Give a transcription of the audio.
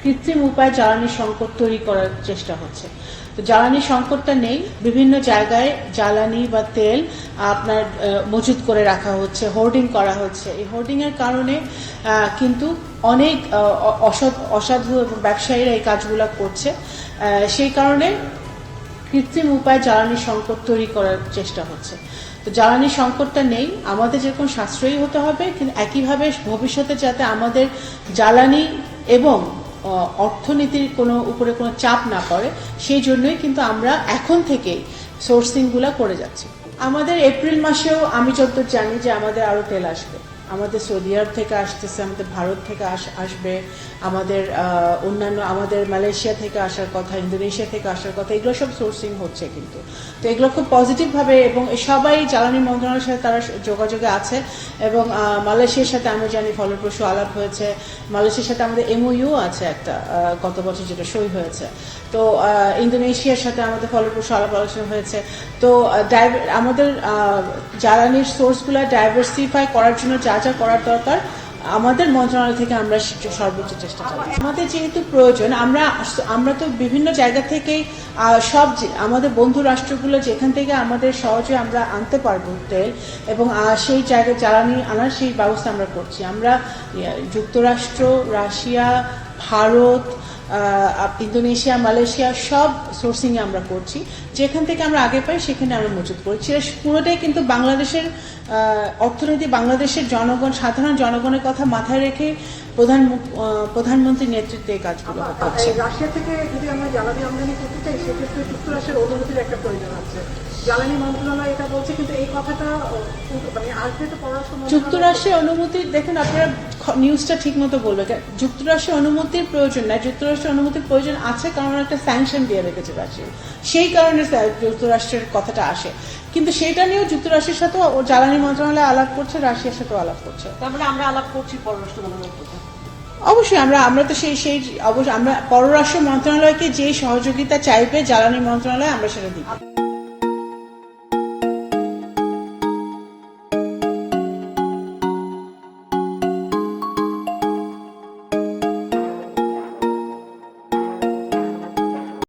কৃত্রিম উপায়ে জ্বালানি সংকট তৈরি করার চেষ্টা হচ্ছে। তো জ্বালানি সংকটটা নেই, বিভিন্ন জায়গায় জ্বালানি বা তেল আপনার মজুত করে রাখা হচ্ছে, হোর্ডিং করা হচ্ছে। এই হোর্ডিং এর কারণে কিন্তু অনেক অসাধু এবং ব্যবসায়ীরা এই কাজগুলো করছে। সেই কারণে কৃত্রিম উপায়ে জ্বালানি সংকট তৈরি করার চেষ্টা হচ্ছে। তো জ্বালানি সংকটটা নেই, আমাদের যেরকম সাশ্রয়ী হতে হবে, কিন্তু একইভাবে ভবিষ্যতে যাতে আমাদের জ্বালানি এবং অর্থনীতির উপরে কোনো চাপ না পড়ে, সেই জন্যই কিন্তু আমরা এখন থেকেই সোর্সিংগুলো করে যাচ্ছি। আমাদের এপ্রিল মাসেও আমি যতদূর জানি যে আমাদের আরও তেল আসবে। আমাদের সৌদি আরব থেকে আসতেছে, আমাদের ভারত থেকে আসবে, আমাদের অন্যান্য আমাদের মালয়েশিয়া থেকে আসার কথা, ইন্দোনেশিয়া থেকে আসার কথা, এগুলো সব সোর্সিং হচ্ছে কিন্তু। তো এগুলো খুব পজিটিভভাবে, এবং সবাই জ্বালানি মন্ত্রণালয়ের সাথে তারা যোগাযোগে আছে, এবং মালয়েশিয়ার সাথে আমরা জানি ফলপ্রসূ আলাপ হয়েছে। মালয়েশিয়ার সাথে আমাদের MOU আছে একটা গত বছর, যেটা সই হয়েছে। তো ইন্দোনেশিয়ার সাথে আমাদের ফলপ্রসূ আলাপ আলোচনা হয়েছে। তো আমাদের জ্বালানির সোর্সগুলো ডাইভার্সিফাই করার জন্য যা যা করার দরকার আমাদের মন্ত্রণালয় থেকে আমরা সর্বোচ্চ চেষ্টা চালাচ্ছি। আমাদের যেহেতু প্রয়োজন, আমরা তো বিভিন্ন জায়গা থেকেই সব আমাদের বন্ধু রাষ্ট্রগুলো যেখান থেকে আমাদের সহজে আমরা আনতে পারবো তেল, এবং সেই জায়গায় জ্বালানি আনার সেই ব্যবস্থা আমরা করছি। আমরা যুক্তরাষ্ট্র, রাশিয়া, ভারত, ইন্দোনেশিয়া, মালয়েশিয়া সব সোর্সিংয়ে আমরা করছি। যেখান থেকে আমরা আগে পাই সেখানে আমরা মজুত করছি। পুরোটাই কিন্তু বাংলাদেশের অর্থনীতি, বাংলাদেশের জনগণ, সাধারণ জনগণের কথা মাথায় রেখে প্রধানমন্ত্রীর নেতৃত্বে এই কাজগুলো হচ্ছে। রাশিয়া থেকে যদি আমরা জ্বালানি আমদানি করতে চাই, সেক্ষেত্রে যুক্তরাষ্ট্রের অনুমতির একটা প্রয়োজন আছে। জ্বালানি মন্ত্রণালয় এটা বলছে, কিন্তু এই কথাটা মানে আসবে তো পররাষ্ট্র যুক্তরাষ্ট্রের অনুমতি, দেখেন আপনারা নিউজটা ঠিক মতো বলবে, যুক্তরাষ্ট্রের অনুমতির প্রয়োজন নাই। যুক্তরাষ্ট্রের অনুমতির প্রয়োজন আছে কারণ একটা স্যাংশন দিয়ে রেখেছে রাশিয়া, সেই কারণে যুক্তরাষ্ট্রের কথাটা আসে। কিন্তু সেটা নিয়েও যুক্তরাষ্ট্রের সাথে জ্বালানি মন্ত্রণালয় আলাপ করছে, রাশিয়ার সাথেও আলাপ করছে। তারপরে আমরা আলাপ করছি পররাষ্ট্র মন্ত্রণালয়। অবশ্যই আমরা তো অবশ্যই আমরা পররাষ্ট্র মন্ত্রণালয়কে যে সহযোগিতা চাইবে জ্বালানি মন্ত্রণালয়, আমরা সেটা দিব।